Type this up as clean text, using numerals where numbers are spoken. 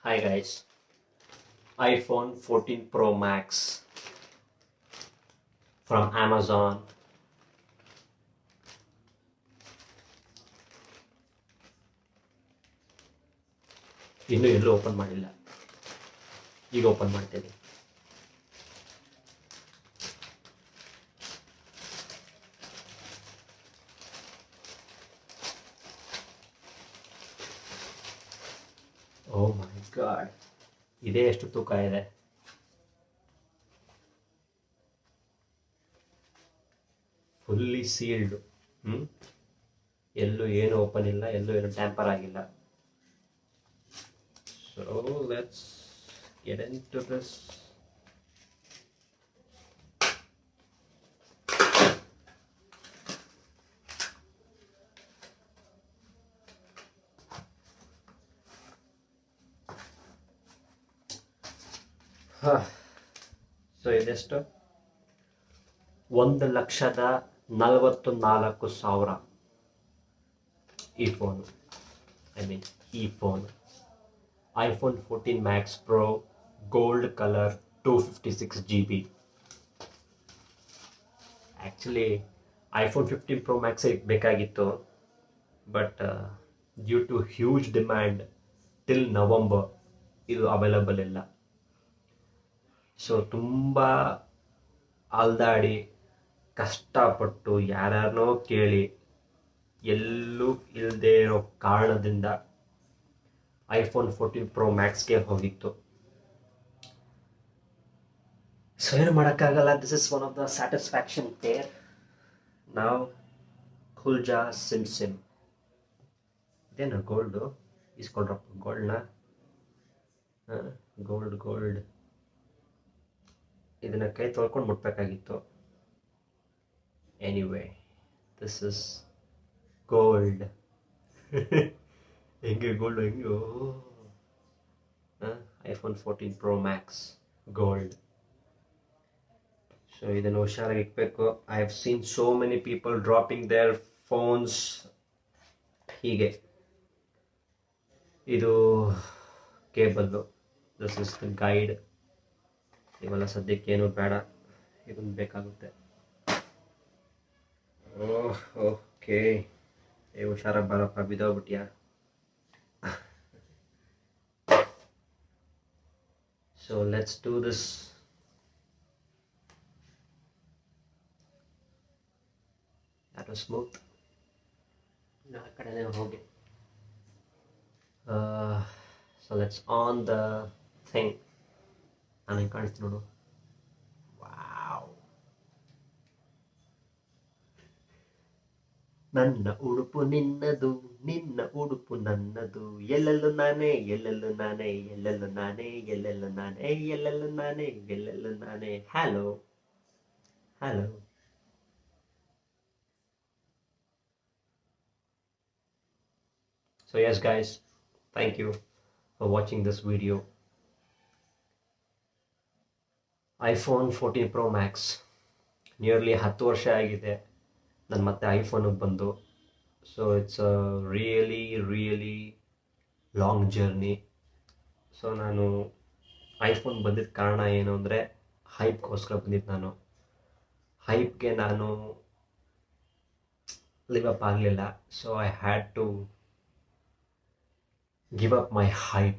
Hi guys, iPhone 14 Pro Max from Amazon. ಇನ್ನೂ ಎಲ್ಲೂ open ಮಾಡಿಲ್ಲ, ಈಗ ಓಪನ್ ಮಾಡ್ತೀನಿ. ಓ ಮೈ ಗಾಡ್, ಇದೇ ಎಷ್ಟು ತೂಕ ಇದೆ. Fully sealed. ಎಲ್ಲೂ ಏನು ಓಪನ್ ಇಲ್ಲ, ಎಲ್ಲೂ ಏನು ಟ್ಯಾಂಪರ್ ಆಗಿಲ್ಲ. So let's get into this. So ಇದೆಷ್ಟು? 1,44,000 ಈ ಫೋನು. ಈ phone iPhone 14 Max Pro gold colour 256 GB. Actually iPhone 15 Pro Max ಬೇಕಾಗಿತ್ತು, but due to huge demand till November ಇದು ಅವೈಲಬಲ್ ಇಲ್ಲ. ಸೊ ತುಂಬ ಅಲ್ದಾಡಿ ಕಷ್ಟಪಟ್ಟು ಯಾರ್ಯಾರನೋ ಕೇಳಿ ಎಲ್ಲೂ ಇಲ್ಲದೆ ಇರೋ ಕಾರಣದಿಂದ iPhone 14 Pro Maxಗೆ ಹೋಗಿತ್ತು. ಸೊ ಏನು ಮಾಡೋಕ್ಕಾಗಲ್ಲ. This is one of the satisfaction pair. ನಾವು ಖುಲ್ಜಾ ಸಿಮ್ ಇದೇನು ಗೋಲ್ಡು ಇಸ್ಕೊಂಡ್ರಪ್ಪ, ಗೋಲ್ಡ್ನ ಗೋಲ್ಡ್ ಇದನ್ನ ಕೈ ತೊಳ್ಕೊಂಡು ಮುಟ್ಬೇಕಾಗಿತ್ತು. Anyway, this is gold. ಹೆಂಗೆ ಗೋಲ್ಡ್, ಹೆಂಗೆ iPhone 14 Pro Max gold. So ಇದನ್ನು ಹುಷಾರಾಗಿ ಇಕ್ಬೇಕು. I have seen so many people dropping their phones. ಹೀಗೆ ಇದು cable, this is the guide. ಇವೆಲ್ಲ ಸದ್ಯಕ್ಕೇನು ಬೇಡ, ಇದನ್ನು ಬೇಕಾಗುತ್ತೆ. ಓಕೆ, ಹುಷಾರಾಗಿ ಬರಪ್ಪ, ಬಿದ್ದೋಗ್ಬಿಟ್ಯಾ. So let's do this. that was smooth. ಆ ಕಡೆನೇ ಹೋಗಿ. So let's on the thing. ನಾನು ಹೆಂಗೆ ಕಾಣಿಸ್ತೀನಿ ನೋಡು. ವಾವ್, ನನ್ನ ಉಡುಪು ನಿನ್ನದು, ನಿನ್ನ ಉಡುಪು ನನ್ನದು. ಎಲ್ಲೆಲ್ಲೂ ನಾನೇ, ಎಲ್ಲೆಲ್ಲೂ ನಾನೇ, ಎಲ್ಲೆಲ್ಲೂ ನಾನೇ, ಎಲ್ಲೆಲ್ಲೂ ನಾನೇ, ಎಲ್ಲೆಲ್ಲೂ ನಾನೇ, ಎಲ್ಲೆಲ್ಲೂ ನಾನೇ. Hello hello. So yes guys, thank you for watching this video. iPhone 14 Pro Max nearly 10 ವರ್ಷ ಆಗಿದೆ ನಾನು ಮತ್ತೆ ಐಫೋನಿಗೆ ಬಂದು. So it's a really long journey. So ನಾನು ಐಫೋನ್ ಬಂದಿದ್ದ ಕಾರಣ ಏನು ಅಂದರೆ ಹೈಪ್ಗೋಸ್ಕರ ಬಂದಿದ್ದು. ನಾನು ಹೈಪ್ಗೆ ನಾನು ಲಿವ್ ಅಪ್ ಆಗಲಿಲ್ಲ. So I had to give up my hype.